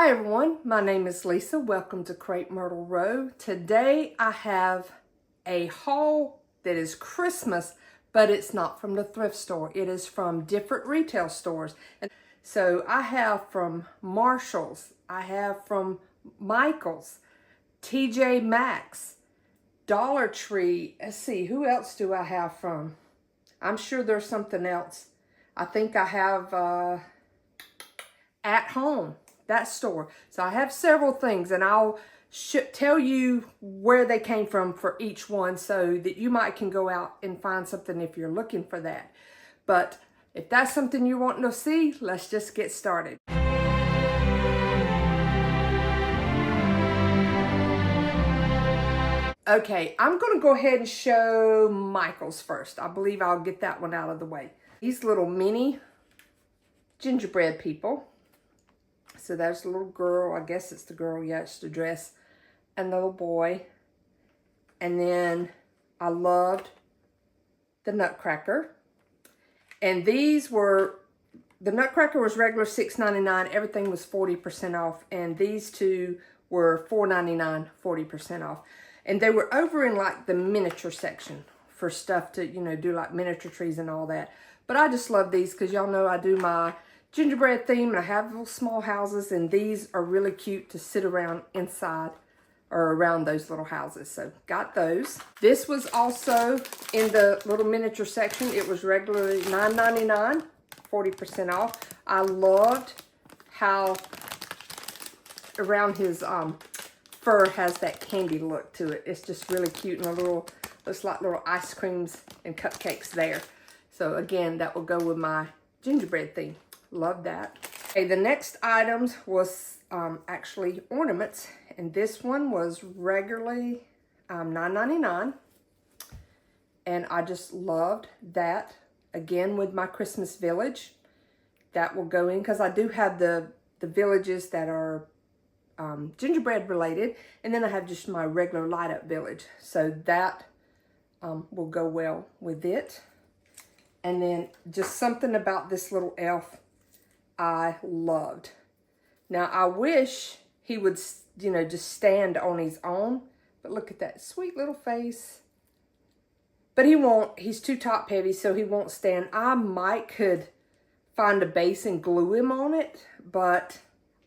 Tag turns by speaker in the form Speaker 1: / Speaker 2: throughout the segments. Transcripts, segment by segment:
Speaker 1: Hi everyone, my name is Lisa. Welcome to Crepe Myrtle Row. Today I have a haul that is Christmas, but it's not from the thrift store. It is from different retail stores. And so I have from Marshals, I have from Michael's, TJ Maxx, Dollar Tree. Let's see, who else do I have from? I'm sure there's something else. I think I have At Home, that store. So I have several things, and I'll tell you where they came from for each one so that you might can go out and find something if you're looking for that. But if that's something you're wanting to see, let's just get started. Okay, I'm going to go ahead and show Michael's first. I believe I'll get that one out of the way. These little mini gingerbread people. So there's a little girl, I guess it's the girl, yeah, it's the dress, and the little boy. And then I loved the Nutcracker. And these were, the Nutcracker was regular $6.99, everything was 40% off. And these two were $4.99, 40% off. And they were over in like the miniature section for stuff to, you know, do like miniature trees and all that. But I just love these because y'all know I do my gingerbread theme, and I have little small houses, and these are really cute to sit around inside or around those little houses. So got those. This was also in the little miniature section. It was regularly $9.99, 40% off. I loved how around his fur has that candy look to it. It's just really cute, and a little, looks like little ice creams and cupcakes there. So again, that will go with my gingerbread theme. Love that. Okay, the next items was actually ornaments, and this one was regularly $9.99, and I just loved that. Again, with my Christmas village, that will go in because I do have the villages that are gingerbread related, and then I have just my regular light up village, so that will go well with it. And then just something about this little elf I loved. Now, I wish he would, you know, just stand on his own. But look at that sweet little face. But he won't. He's too top heavy, so he won't stand. I might could find a base and glue him on it, but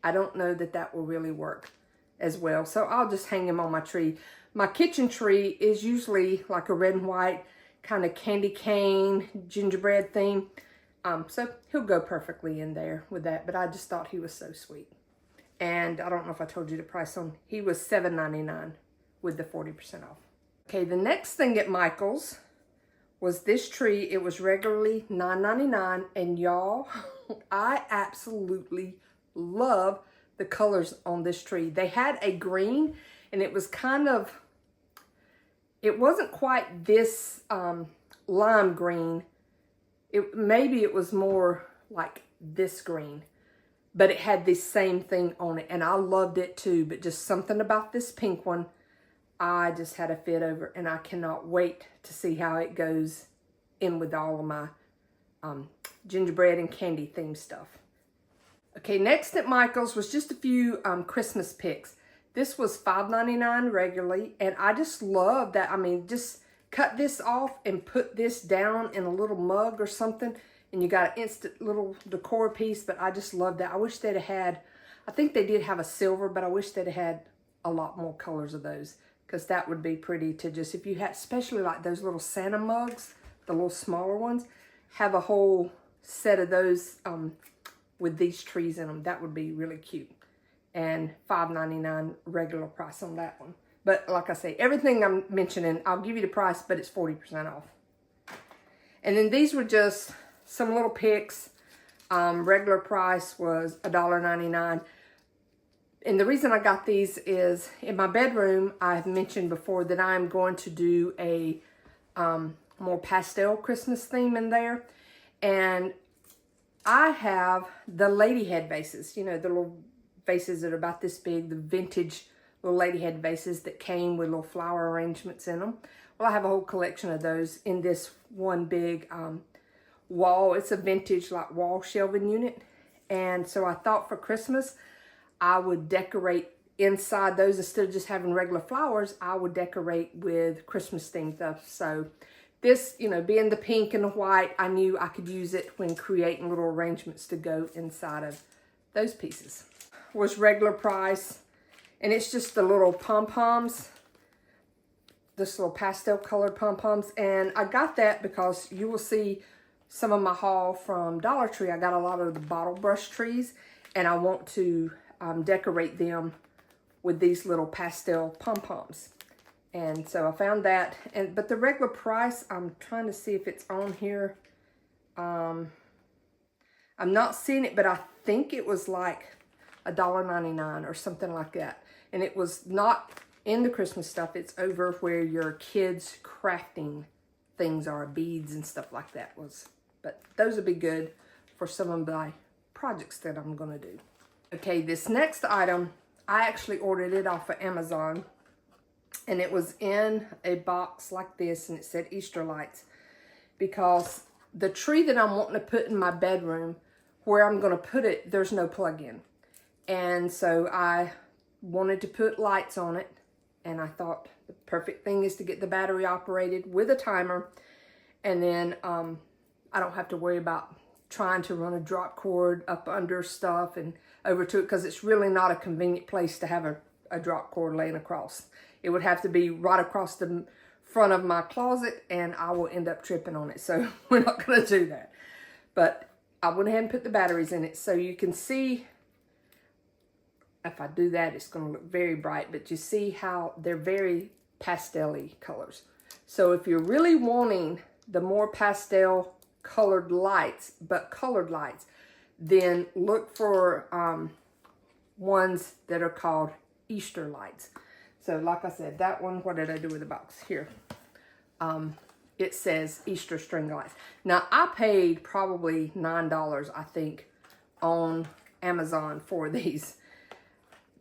Speaker 1: I don't know that that will really work as well. So I'll just hang him on my tree. My kitchen tree is usually like a red and white kind of candy cane gingerbread theme. So he'll go perfectly in there with that, but I just thought he was so sweet. And I don't know if I told you the price on, he was $7.99 with the 40% off. Okay, the next thing at Michael's was this tree. It was regularly $9.99, and y'all, I absolutely love the colors on this tree. They had a green, and it was kind of, it wasn't quite this lime green. Maybe it was more like this green, but it had this same thing on it, and I loved it too. But just something about this pink one, I just had a fit over, and I cannot wait to see how it goes in with all of my gingerbread and candy themed stuff. Okay, next at Michael's was just a few Christmas picks. This was $5.99 regularly, and I just love that. I mean, just cut this off and put this down in a little mug or something, and you got an instant little decor piece. But I just love that. I wish they'd have had, I think they did have a silver, but I wish they'd have had a lot more colors of those, because that would be pretty to just, if you had, especially like those little Santa mugs, the little smaller ones, have a whole set of those with these trees in them. That would be really cute. And $5.99 regular price on that one. But like I say, everything I'm mentioning, I'll give you the price, but it's 40% off. And then these were just some little picks. Regular price was $1.99. And the reason I got these is in my bedroom, I've mentioned before that I'm going to do a more pastel Christmas theme in there. And I have the lady head vases, you know, the little vases that are about this big, the vintage little lady head vases that came with little flower arrangements in them. Well, I have a whole collection of those in this one big wall. It's a vintage like wall shelving unit. And so I thought for Christmas, I would decorate inside those. Instead of just having regular flowers, I would decorate with Christmas themed stuff. So this, you know, being the pink and the white, I knew I could use it when creating little arrangements to go inside of those pieces. Was regular price, and it's just the little pom-poms, this little pastel colored pom-poms. And I got that because you will see some of my haul from Dollar Tree. I got a lot of the bottle brush trees, and I want to decorate them with these little pastel pom-poms. And so I found that, but the regular price, I'm trying to see if it's on here. I'm not seeing it, but I think it was like $1.99 or something like that. And it was not in the Christmas stuff. It's over where your kids' crafting things are, beads and stuff like that was. But those would be good for some of my projects that I'm going to do. Okay, this next item, I actually ordered it off of Amazon. And it was in a box like this, and it said Easter lights. Because the tree that I'm wanting to put in my bedroom, where I'm going to put it, there's no plug-in. And so I wanted to put lights on it. And I thought the perfect thing is to get the battery operated with a timer. And then I don't have to worry about trying to run a drop cord up under stuff and over to it. Because it's really not a convenient place to have a drop cord laying across. It would have to be right across the front of my closet, and I will end up tripping on it. So we're not going to do that. But I went ahead and put the batteries in it. So you can see, if I do that, it's going to look very bright. But you see how they're very pastel-y colors. So if you're really wanting the more pastel colored lights, but colored lights, then look for ones that are called Easter lights. So like I said, that one, what did I do with the box? Here. It says Easter string lights. Now, I paid probably $9, I think, on Amazon for these.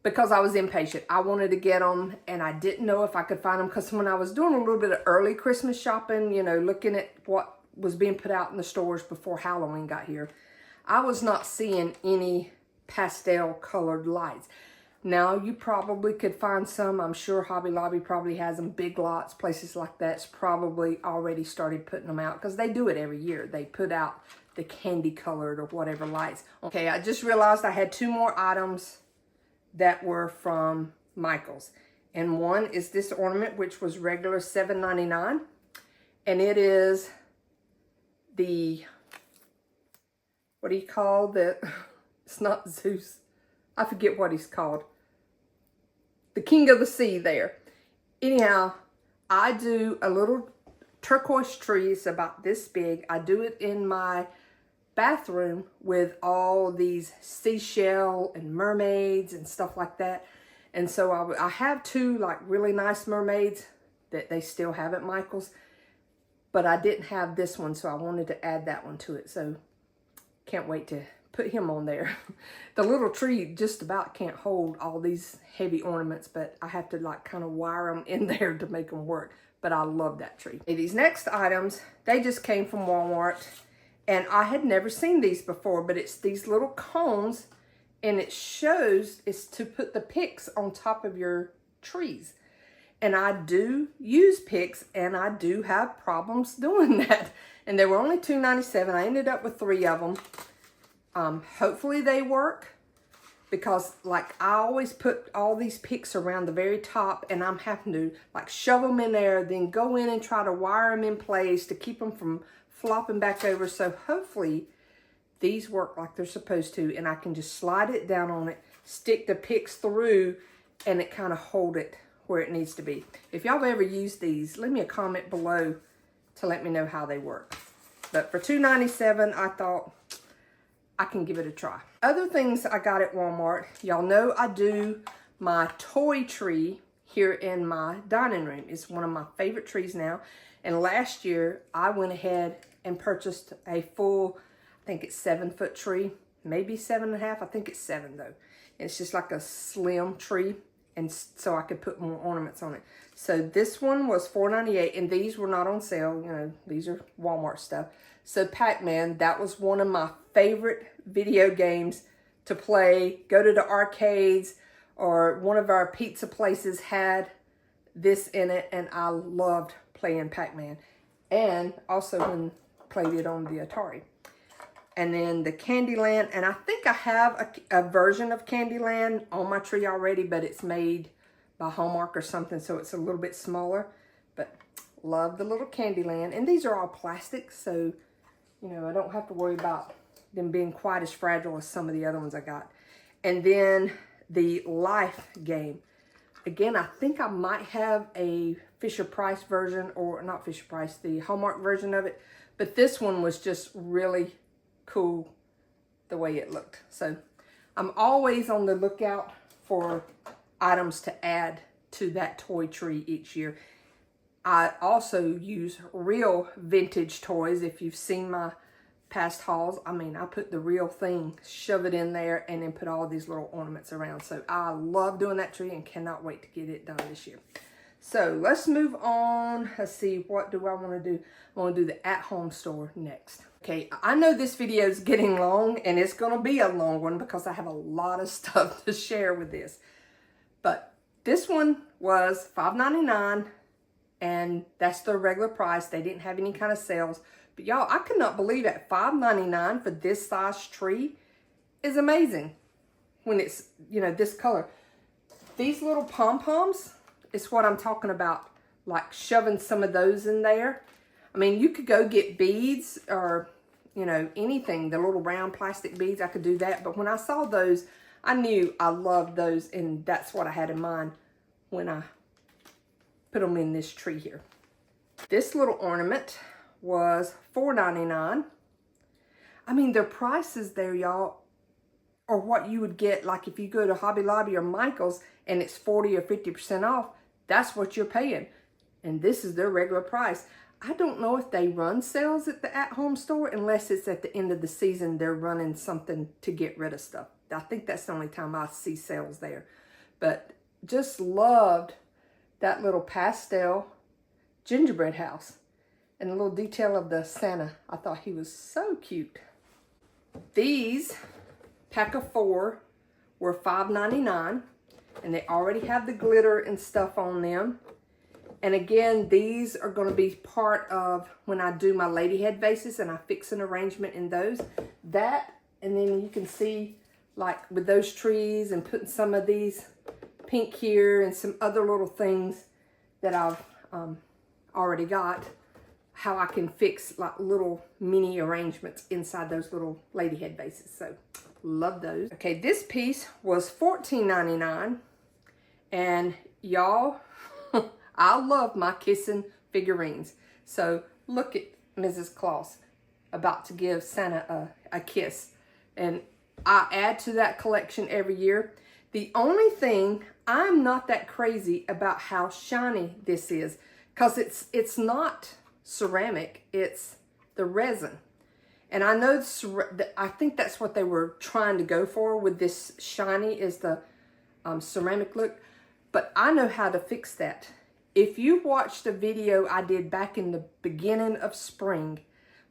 Speaker 1: Because I was impatient. I wanted to get them, and I didn't know if I could find them. Because when I was doing a little bit of early Christmas shopping, you know, looking at what was being put out in the stores before Halloween got here, I was not seeing any pastel colored lights. Now, you probably could find some. I'm sure Hobby Lobby probably has them. Big Lots, places like that's probably already started putting them out because they do it every year. They put out the candy colored or whatever lights. Okay, I just realized I had two more items that were from Michaels. And one is this ornament, which was regular $7.99. And it is the, what do you call the, it's not Zeus. I forget what he's called. The King of the Sea there. Anyhow, I do a little turquoise tree. It's about this big. I do it in my bathroom with all these seashell and mermaids and stuff like that. And so I have two like really nice mermaids that they still have at Michael's. But I didn't have this one, so I wanted to add that one to it. So can't wait to put him on there. The little tree just about can't hold all these heavy ornaments, but I have to like kind of wire them in there to make them work. But I love that tree. Okay, these next items, they just came from Walmart, and I had never seen these before, but it's these little cones, and it shows it's to put the picks on top of your trees. And I do use picks, and I do have problems doing that. And they were only $2.97. I ended up with 3 of them. Hopefully they work, because like I always put all these picks around the very top, and I'm having to like shove them in there, then go in and try to wire them in place to keep them from flopping back over. So hopefully these work like they're supposed to, and I can just slide it down on it, stick the picks through, and it kind of hold it where it needs to be. If y'all have ever used these, leave me a comment below to let me know how they work. But for $2.97, I thought I can give it a try. Other things I got at Walmart, y'all know I do my toy tree here in my dining room. It's one of my favorite trees now. And last year, I went ahead and purchased a full, I think it's 7-foot tree, maybe 7.5. I think it's 7 though. And it's just like a slim tree, and so I could put more ornaments on it. So this one was $4.98, and these were not on sale. You know, these are Walmart stuff. So Pac-Man, that was one of my favorite video games to play, go to the arcades, or one of our pizza places had this in it, and I loved playing Pac-Man. And also when played it on the Atari. And then the Candyland, and I think I have a version of Candyland on my tree already, but it's made by Hallmark or something, so it's a little bit smaller. But love the little Candyland. And these are all plastic, so, you know, I don't have to worry about them being quite as fragile as some of the other ones I got. And then the Life game. Again, I think I might have a Fisher-Price version, or not Fisher-Price, the Hallmark version of it. But this one was just really cool the way it looked. So I'm always on the lookout for items to add to that toy tree each year. I also use real vintage toys. If you've seen my past hauls, I mean, I put the real thing, shove it in there, and then put all these little ornaments around. So I love doing that tree and cannot wait to get it done this year. So let's move on. Let's see, what do I want to do? I want to do the at-home store next. Okay, I know this video is getting long, and it's going to be a long one because I have a lot of stuff to share with this. But this one was $5.99, and that's their regular price. They didn't have any kind of sales. But y'all, I could not believe that $5.99 for this size tree is amazing when it's, you know, this color. These little pom-poms is what I'm talking about, like shoving some of those in there. I mean, you could go get beads or, you know, anything, the little round plastic beads, I could do that. But when I saw those, I knew I loved those, and that's what I had in mind when I put them in this tree here. This little ornament was $4.99. I mean, their prices there, y'all, are what you would get, like if you go to Hobby Lobby or Michael's and it's 40 or 50% off, that's what you're paying. And this is their regular price. I don't know if they run sales at the at-home store unless it's at the end of the season they're running something to get rid of stuff. I think that's the only time I see sales there. But just loved that little pastel gingerbread house. And a little detail of the Santa. I thought he was so cute. These pack of 4 were $5.99. And they already have the glitter and stuff on them. And again, these are going to be part of when I do my lady head vases and I fix an arrangement in those. That, and then you can see like with those trees and putting some of these pink here and some other little things that I've already got, how I can fix like little mini arrangements inside those little lady head vases. So love those. Okay, this piece was $14.99. And y'all, I love my kissing figurines. So look at Mrs. Claus about to give Santa a kiss. And I add to that collection every year. The only thing, I'm not that crazy about how shiny this is, because it's not ceramic, it's the resin. And I know, I think that's what they were trying to go for with this shiny, is the ceramic look. But I know how to fix that. If you watched a video I did back in the beginning of spring,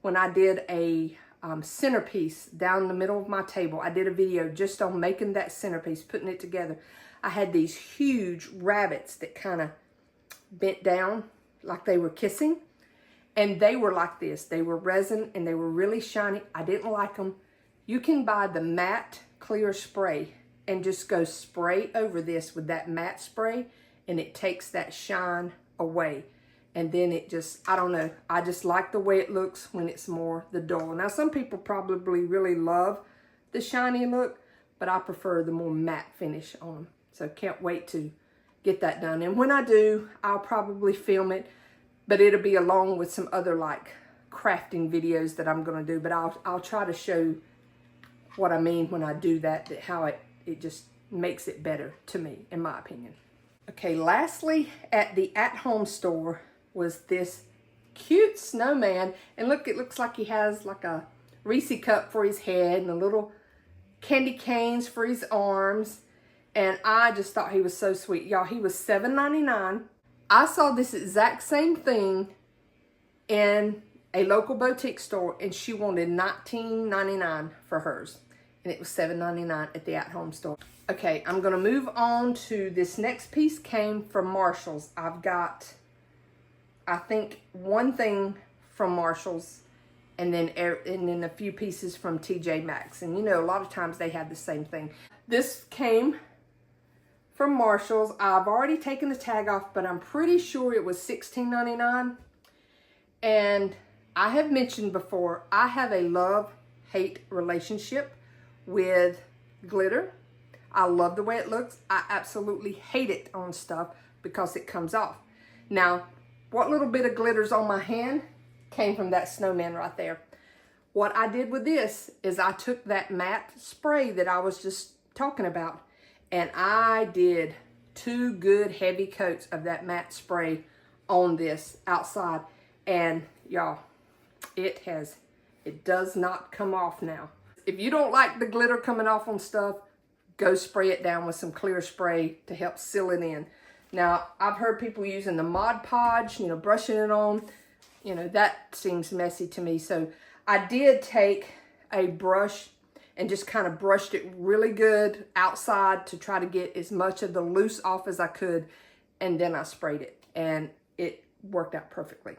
Speaker 1: when I did a centerpiece down the middle of my table, I did a video just on making that centerpiece, putting it together. I had these huge rabbits that kind of bent down like they were kissing. And they were like this. They were resin and they were really shiny. I didn't like them. You can buy the matte clear spray and just go spray over this with that matte spray, and it takes that shine away. And then it just, I don't know, I just like the way it looks when it's more the dull. Now, some people probably really love the shiny look, but I prefer the more matte finish on them. So can't wait to get that done. And when I do, I'll probably film it, but it'll be along with some other like crafting videos that I'm gonna do. But I'll try to show what I mean when I do that how it just makes it better to me, in my opinion. Okay, lastly, at the at-home store was this cute snowman. And look, it looks like he has like a Reese cup for his head and a little candy canes for his arms. And I just thought he was so sweet. Y'all, he was $7.99. I saw this exact same thing in a local boutique store, and she wanted $19.99 for hers. and it was $7.99 at the at-home store. Okay, I'm gonna move on to this next piece. Came from Marshals. I've got, I think, one thing from Marshals, and then a few pieces from TJ Maxx. And you know, a lot of times they have the same thing. This came from Marshals. I've already taken the tag off, but I'm pretty sure it was $16.99. And I have mentioned before, I have a love-hate relationship with glitter. I love the way it looks. I absolutely hate it on stuff because it comes off. Now, what little bit of glitter's on my hand came from that snowman right there. What I did with this is I took that matte spray that I was just talking about, and I did 2 good heavy coats of that matte spray on this outside. And y'all, it does not come off now. If you don't like the glitter coming off on stuff, go spray it down with some clear spray to help seal it in. Now, I've heard people using the Mod Podge, you know, brushing it on. You know, that seems messy to me. So I did take a brush and just kind of brushed it really good outside to try to get as much of the loose off as I could. And then I sprayed it, and it worked out perfectly.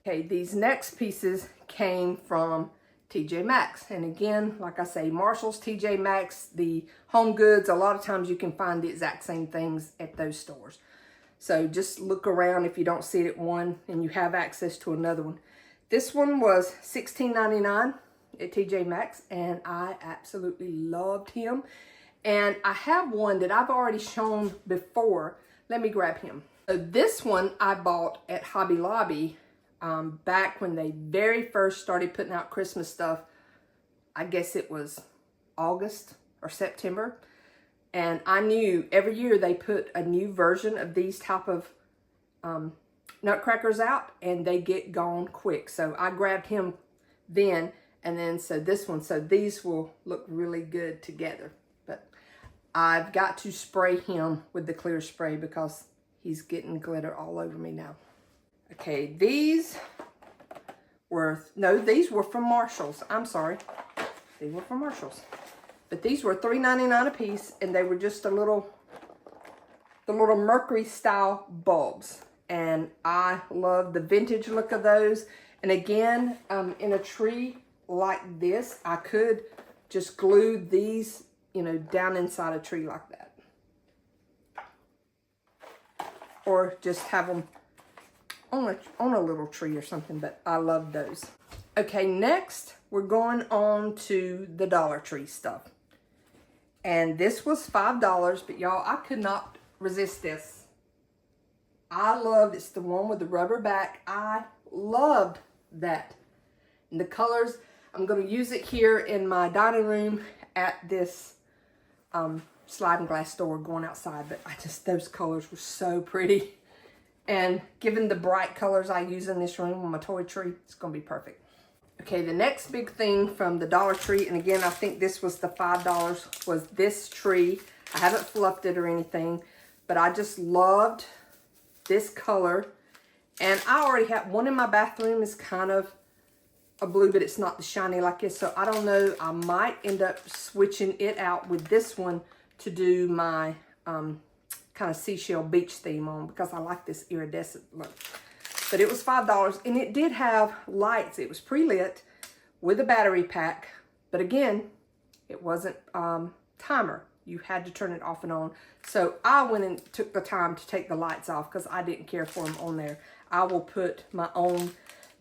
Speaker 1: Okay, these next pieces came from TJ Maxx. And again, like I say, Marshalls, TJ Maxx, the Home Goods, a lot of times you can find the exact same things at those stores. So just look around if you don't see it at one and you have access to another one. This one was $16.99 at TJ Maxx, and I absolutely loved him. And I have one that I've already shown before. Let me grab him. So this one I bought at Hobby Lobby back when they very first started putting out Christmas stuff. I guess it was August or September. And I knew every year they put a new version of these type of nutcrackers out, and they get gone quick. So I grabbed him then, and then so this one. So these will look really good together. But I've got to spray him with the clear spray because he's getting glitter all over me now. Okay, these were from Marshalls. I'm sorry. These were from Marshalls. But these were $3.99 a piece, and they were just the little Mercury style bulbs. And I love the vintage look of those. And again, in a tree like this, I could just glue these, you know, down inside a tree like that. Or just have them on a little tree or something, but I love those. Okay, next we're going on to the Dollar Tree stuff. And this was $5, but y'all, I could not resist this. I loved, it's the one with the rubber back. I loved that. And the colors, I'm going to use it here in my dining room at this sliding glass door going outside. But those colors were so pretty. And given the bright colors I use in this room on my toy tree, it's going to be perfect. Okay, the next big thing from the Dollar Tree, and again, I think this was the $5, was this tree. I haven't fluffed it or anything, but I just loved this color. And I already have one in my bathroom. Is kind of a blue, but it's not the shiny like this. So I don't know, I might end up switching it out with this one to do my kind of seashell beach theme on, because I like this iridescent look. But it was $5, and it did have lights. It was pre-lit with a battery pack. But again, it wasn't timer. You had to turn it off and on. So I went and took the time to take the lights off because I didn't care for them on there. I will put my own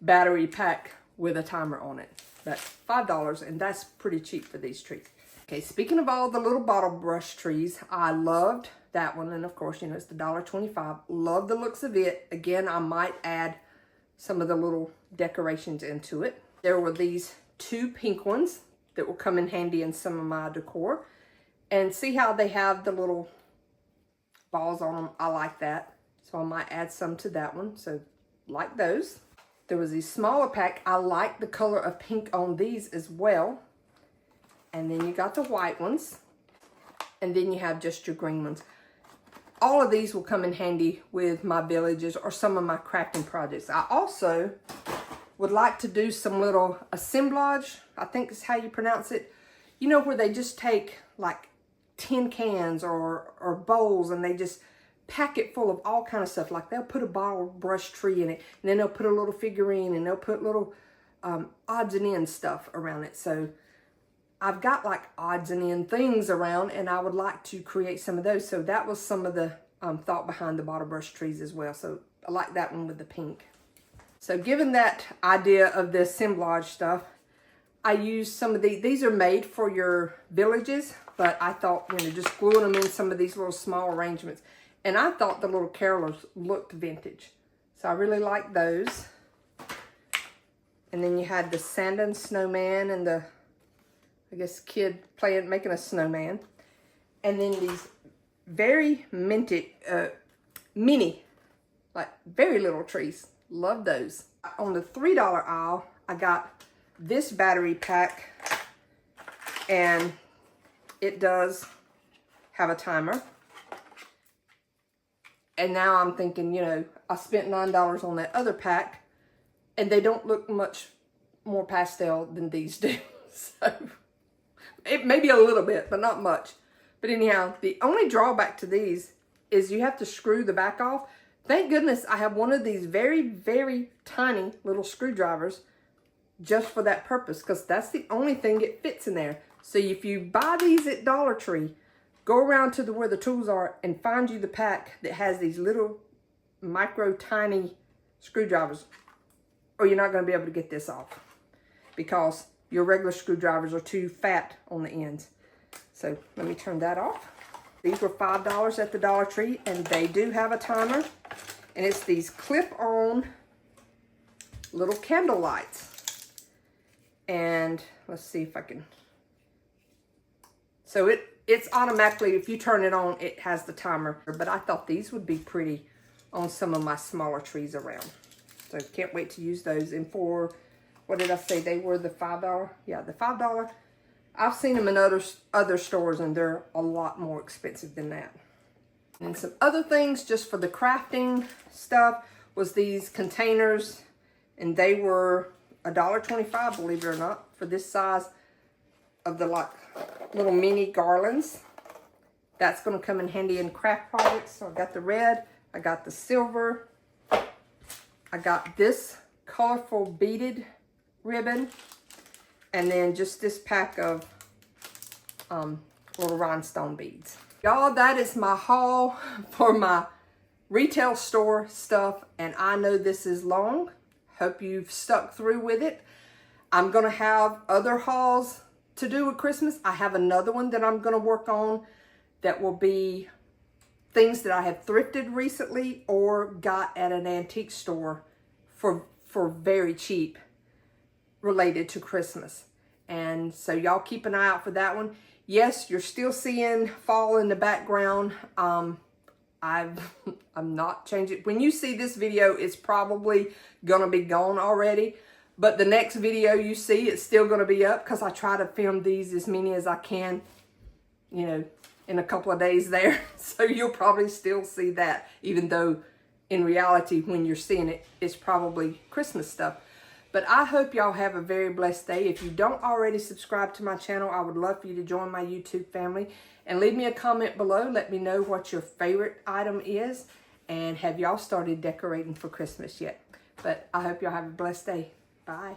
Speaker 1: battery pack with a timer on it. But $5, and that's pretty cheap for these trees. Okay, speaking of all the little bottle brush trees, I loved that one. And of course, you know, it's the $1.25. Love the looks of it. Again, I might add some of the little decorations into it. There were these 2 pink ones that will come in handy in some of my decor. And see how they have the little balls on them? I like that. So I might add some to that one. So like those. There was a smaller pack. I like the color of pink on these as well. And then you got the white ones. And then you have just your green ones. All of these will come in handy with my villages or some of my crafting projects. I also would like to do some little assemblage, I think is how you pronounce it, you know, where they just take like tin cans or bowls and they just pack it full of all kind of stuff. Like they'll put a bottle brush tree in it, and then they'll put a little figurine, and they'll put little odds and ends stuff around it. So I've got like odds and end things around, and I would like to create some of those. So that was some of the thought behind the bottle brush trees as well. So I like that one with the pink. So given that idea of the assemblage stuff, I used some of these are made for your villages, but I thought, you know, just gluing them in some of these little small arrangements. And I thought the little carolers looked vintage. So I really like those. And then you had the Santa snowman and the, I guess, kid making a snowman. And then these very minted, mini, like very little trees. Love those. On the $3 aisle, I got this battery pack, and it does have a timer. And now I'm thinking, you know, I spent $9 on that other pack, and they don't look much more pastel than these do. So it may be a little bit, but not much. But anyhow, the only drawback to these is you have to screw the back off. Thank goodness I have one of these very, very tiny little screwdrivers just for that purpose, because that's the only thing it fits in there. So if you buy these at Dollar Tree, go around to where the tools are and find you the pack that has these little micro tiny screwdrivers, or you're not going to be able to get this off because your regular screwdrivers are too fat on the ends. So let me turn that off. These were $5 at the Dollar Tree, and they do have a timer. And it's these clip-on little candle lights. And let's see if I can. So it's automatically, if you turn it on, it has the timer. But I thought these would be pretty on some of my smaller trees around. So can't wait to use those. And for, what did I say? They were the $5? Yeah, the $5. I've seen them in other stores, and they're a lot more expensive than that. And some other things just for the crafting stuff was these containers, and they were $1.25, believe it or not, for this size of the like little mini garlands. That's going to come in handy in craft projects. So I got the red, I got the silver, I got this colorful beaded ribbon, and then just this pack of little rhinestone beads. Y'all, that is my haul for my retail store stuff, and I know this is long. Hope you've stuck through with it. I'm going to have other hauls to do with Christmas. I have another one that I'm going to work on that will be things that I have thrifted recently or got at an antique store for very cheap related to Christmas. And so y'all keep an eye out for that one. Yes, you're still seeing fall in the background. I'm not changing. When you see this video, it's probably gonna be gone already. But the next video you see, it's still gonna be up because I try to film these as many as I can, you know, in a couple of days there. So you'll probably still see that, even though in reality, when you're seeing it, it's probably Christmas stuff. But I hope y'all have a very blessed day. If you don't already subscribe to my channel, I would love for you to join my YouTube family. And leave me a comment below. Let me know what your favorite item is. And have y'all started decorating for Christmas yet? But I hope y'all have a blessed day. Bye.